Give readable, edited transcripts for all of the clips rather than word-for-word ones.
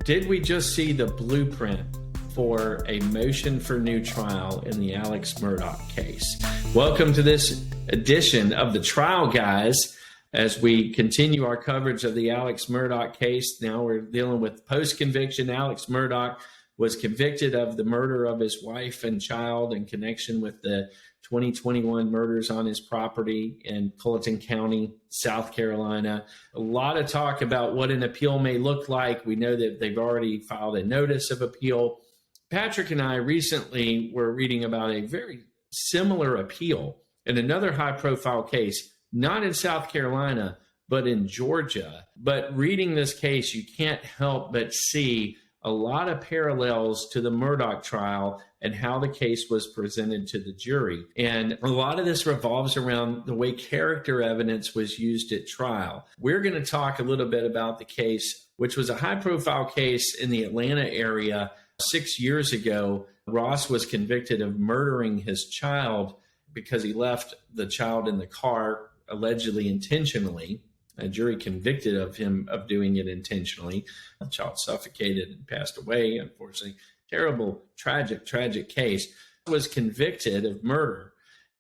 Did we just see the blueprint for a motion for new trial in the Alex Murdaugh case? Welcome to this edition of The Trial Guys as we continue our coverage of the Alex Murdaugh case. Now we're dealing with post-conviction. Alex Murdaugh was convicted of the murder of his wife and child in connection with the 2021 murders on his property in Colleton County, South Carolina. A lot of talk about what an appeal may look like. We know that they've already filed a notice of appeal. Patrick and I recently were reading about a very similar appeal in another high-profile case, not in South Carolina, but in Georgia. But reading this case, you can't help but see a lot of parallels to the Murdaugh trial and how the case was presented to the jury. And a lot of this revolves around the way character evidence was used at trial. We're going to talk a little bit about the case, which was a high-profile case in the Atlanta area 6 years ago. Ross was convicted of murdering his child because he left the child in the car, allegedly intentionally. A jury convicted of him of doing it intentionally. The child suffocated and passed away, unfortunately. Terrible, tragic case. He was convicted of murder.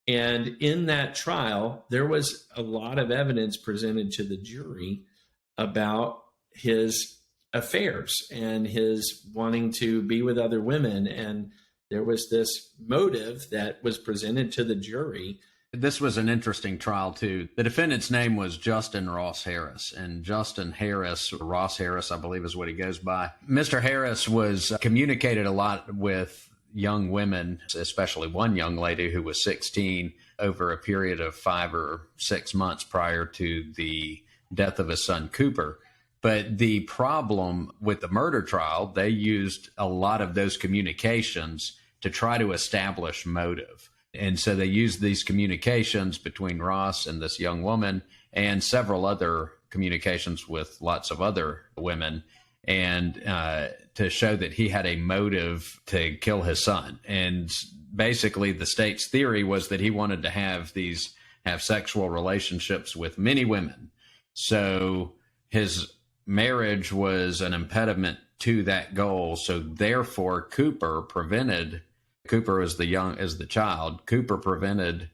And in that trial, there was a lot of evidence presented to the jury about his affairs and his wanting to be with other women. And there was this motive that was presented to the jury. This was an interesting trial, too. The defendant's name was Justin Ross Harris, and Justin Harris, Ross Harris, I believe is what he goes by. Mr. Harris was communicated a lot with young women, especially one young lady who was 16, over a period of 5 or 6 months prior to the death of his son, Cooper. But the problem with the murder trial, they used a lot of those communications to try to establish motive. And so they used these communications between Ross and this young woman and several other communications with lots of other women and to show that he had a motive to kill his son. And basically the state's theory was that he wanted to have sexual relationships with many women. So his marriage was an impediment to that goal. So therefore Cooper was the child. Cooper prevented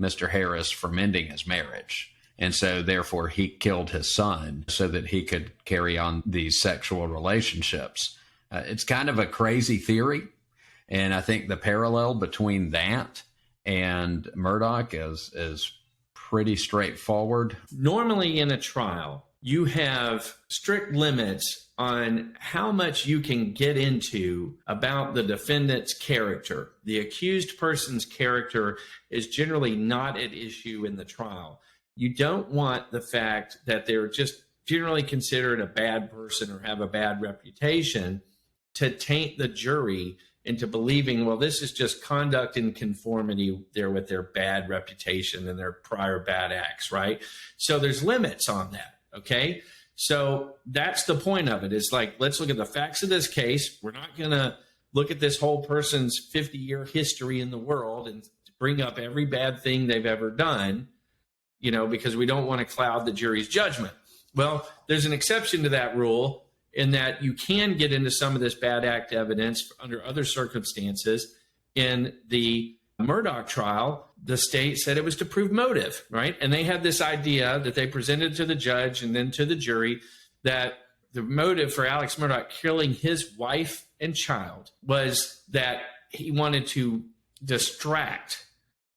Mr. Harris from ending his marriage. And so therefore he killed his son so that he could carry on these sexual relationships. It's kind of a crazy theory. And I think the parallel between that and Murdaugh is pretty straightforward. Normally in a trial, you have strict limits on how much you can get into about the defendant's character. The accused person's character is generally not at issue in the trial. You don't want the fact that they're just generally considered a bad person or have a bad reputation to taint the jury into believing, well, this is just conduct in conformity there with their bad reputation and their prior bad acts, right? So there's limits on that. Okay, so that's the point of it. It's like, let's look at the facts of this case. We're not going to look at this whole person's 50-year history in the world and bring up every bad thing they've ever done, because we don't want to cloud the jury's judgment. Well, there's an exception to that rule in that you can get into some of this bad act evidence under other circumstances. In the Murdaugh trial, the state said it was to prove motive, right? And they had this idea that they presented to the judge and then to the jury that the motive for Alex Murdaugh killing his wife and child was that he wanted to distract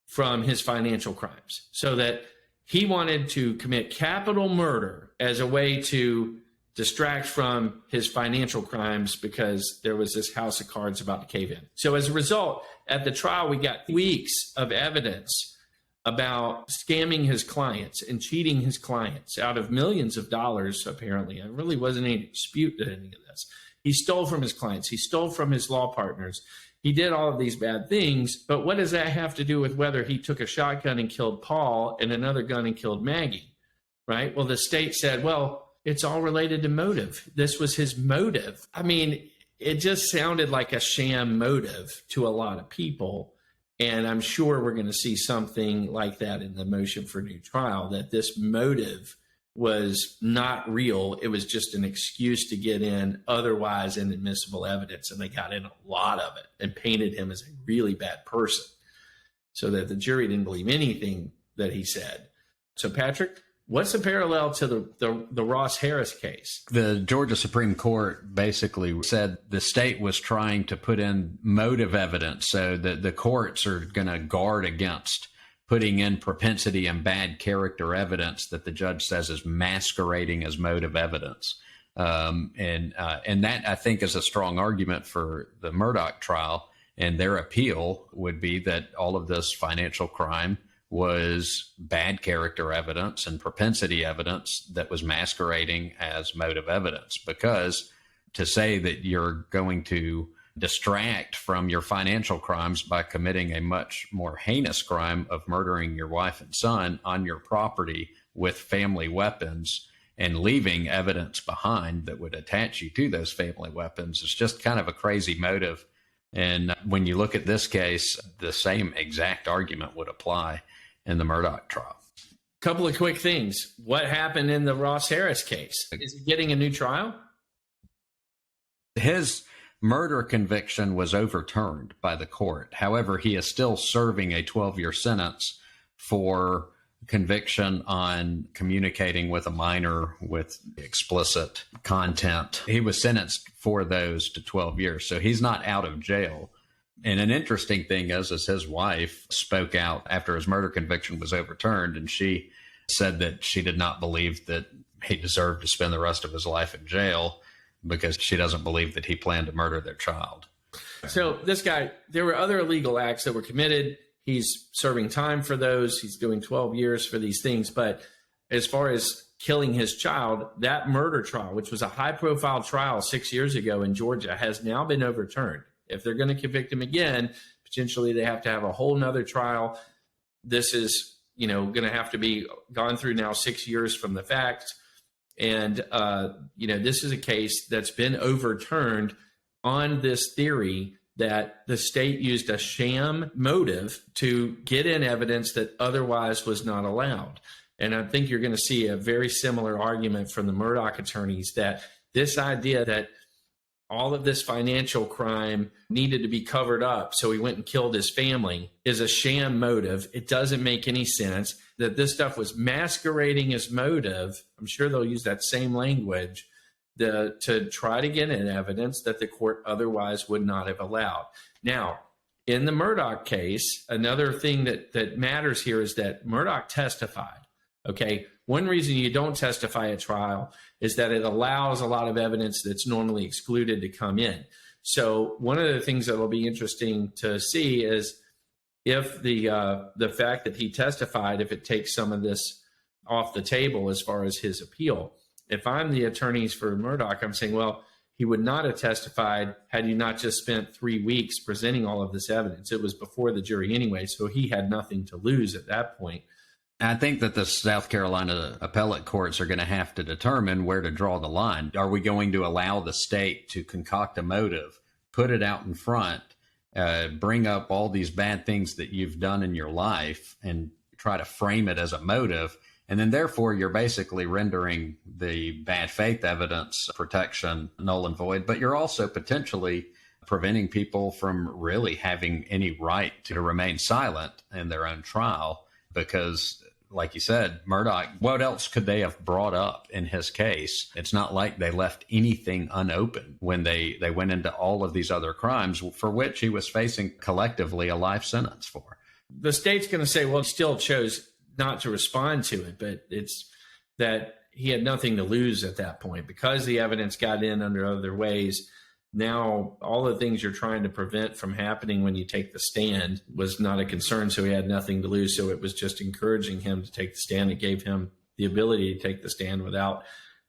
from his financial crimes, so that he wanted to commit capital murder as a way to distract from his financial crimes because there was this house of cards about to cave in. So as a result, at the trial, we got weeks of evidence about scamming his clients and cheating his clients out of millions of dollars, apparently. There really wasn't any dispute to any of this. He stole from his clients. He stole from his law partners. He did all of these bad things. But what does that have to do with whether he took a shotgun and killed Paul and another gun and killed Maggie, right? Well, the state said, well, it's all related to motive. This was his motive. I mean, it just sounded like a sham motive to a lot of people. And I'm sure we're going to see something like that in the motion for new trial, that this motive was not real. It was just an excuse to get in otherwise inadmissible evidence. And they got in a lot of it and painted him as a really bad person so that the jury didn't believe anything that he said. So, Patrick, what's the parallel to the Ross Harris case? The Georgia Supreme Court basically said the state was trying to put in motive evidence, so that the courts are going to guard against putting in propensity and bad character evidence that the judge says is masquerading as motive evidence. And that, I think, is a strong argument for the Murdaugh trial. And their appeal would be that all of this financial crime was bad character evidence and propensity evidence that was masquerading as motive evidence. Because to say that you're going to distract from your financial crimes by committing a much more heinous crime of murdering your wife and son on your property with family weapons and leaving evidence behind that would attach you to those family weapons is just kind of a crazy motive. And when you look at this case, the same exact argument would apply in the Murdaugh trial. Couple of quick things. What happened in the Ross Harris case? Is he getting a new trial? His murder conviction was overturned by the court. However, he is still serving a 12-year sentence for conviction on communicating with a minor with explicit content. He was sentenced for those to 12 years, so he's not out of jail. And an interesting thing is his wife spoke out after his murder conviction was overturned, and she said that she did not believe that he deserved to spend the rest of his life in jail because she doesn't believe that he planned to murder their child. So this guy, there were other illegal acts that were committed. He's serving time for those. He's doing 12 years for these things. But as far as killing his child, that murder trial, which was a high-profile trial 6 years ago in Georgia, has now been overturned. If they're going to convict him again, potentially they have to have a whole nother trial. This is, going to have to be gone through now 6 years from the fact. And, this is a case that's been overturned on this theory that the state used a sham motive to get in evidence that otherwise was not allowed. And I think you're going to see a very similar argument from the Murdaugh attorneys that this idea that all of this financial crime needed to be covered up, so he went and killed his family, is a sham motive. It doesn't make any sense. That this stuff was masquerading as motive. I'm sure they'll use that same language to try to get in evidence that the court otherwise would not have allowed. Now, in the Murdaugh case, another thing that matters here is that Murdaugh testified. Okay, one reason you don't testify at trial is that it allows a lot of evidence that's normally excluded to come in. So one of the things that will be interesting to see is if the fact that he testified, if it takes some of this off the table as far as his appeal. If I'm the attorneys for Murdaugh, I'm saying, well, he would not have testified had he not just spent 3 weeks presenting all of this evidence. It was before the jury anyway, so he had nothing to lose at that point. I think that the South Carolina appellate courts are going to have to determine where to draw the line. Are we going to allow the state to concoct a motive, put it out in front, bring up all these bad things that you've done in your life and try to frame it as a motive? And then therefore, you're basically rendering the bad faith evidence protection null and void, but you're also potentially preventing people from really having any right to remain silent in their own trial because, like you said, Murdaugh, what else could they have brought up in his case? It's not like they left anything unopened when they went into all of these other crimes for which he was facing collectively a life sentence for. The state's going to say, well, he still chose not to respond to it, but it's that he had nothing to lose at that point because the evidence got in under other ways. Now, all the things you're trying to prevent from happening when you take the stand was not a concern, so he had nothing to lose. So it was just encouraging him to take the stand. It gave him the ability to take the stand without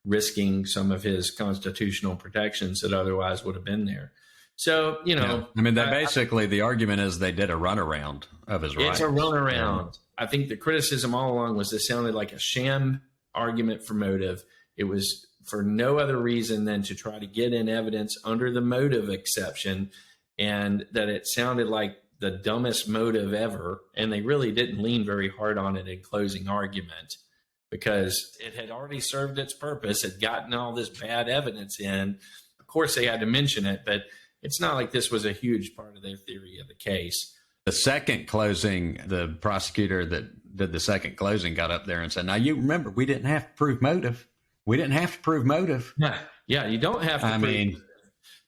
risking some of his constitutional protections that otherwise would have been there. So, I mean, the argument is they did a runaround of his rights. It's a runaround. I think the criticism all along was this sounded like a sham argument for motive. It was for no other reason than to try to get in evidence under the motive exception, and that it sounded like the dumbest motive ever. And they really didn't lean very hard on it in closing argument. because it had already served its purpose, had gotten all this bad evidence in. Of course, they had to mention it, but it's not like this was a huge part of their theory of the case. The second closing, the prosecutor that did the second closing got up there and said, now, you remember, we didn't have to prove motive. We didn't have to prove motive. Yeah, you don't have to I mean,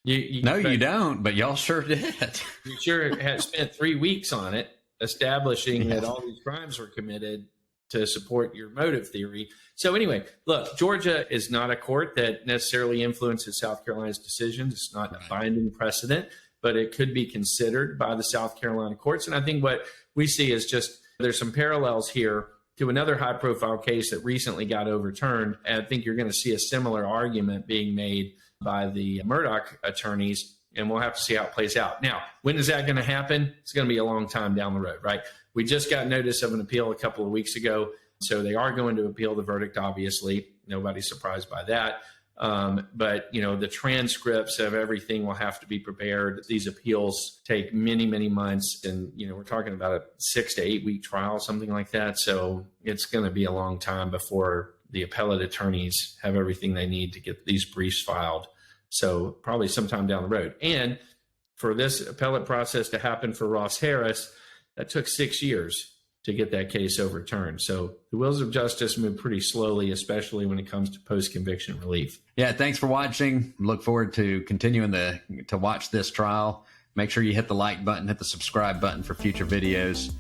you don't, but y'all sure did. You sure had spent 3 weeks on it, establishing that all these crimes were committed to support your motive theory. So anyway, look, Georgia is not a court that necessarily influences South Carolina's decisions. It's not a binding precedent, but it could be considered by the South Carolina courts. And I think what we see is just there's some parallels here to another high-profile case that recently got overturned. And I think you're going to see a similar argument being made by the Murdaugh attorneys, and we'll have to see how it plays out. Now, when is that going to happen? It's going to be a long time down the road, right? We just got notice of an appeal a couple of weeks ago, so they are going to appeal the verdict, obviously. Nobody's surprised by that. But, you know, the transcripts of everything will have to be prepared. These appeals take many, many months. And, you know, we're talking about a 6 to 8 week trial, something like that. So it's going to be a long time before the appellate attorneys have everything they need to get these briefs filed. So probably sometime down the road. And for this appellate process to happen for Ross Harris, that took 6 years to get that case overturned. So the wheels of justice move pretty slowly, especially when it comes to post-conviction relief. Yeah, thanks for watching. Look forward to continuing to watch this trial. Make sure you hit the like button, hit the subscribe button for future videos.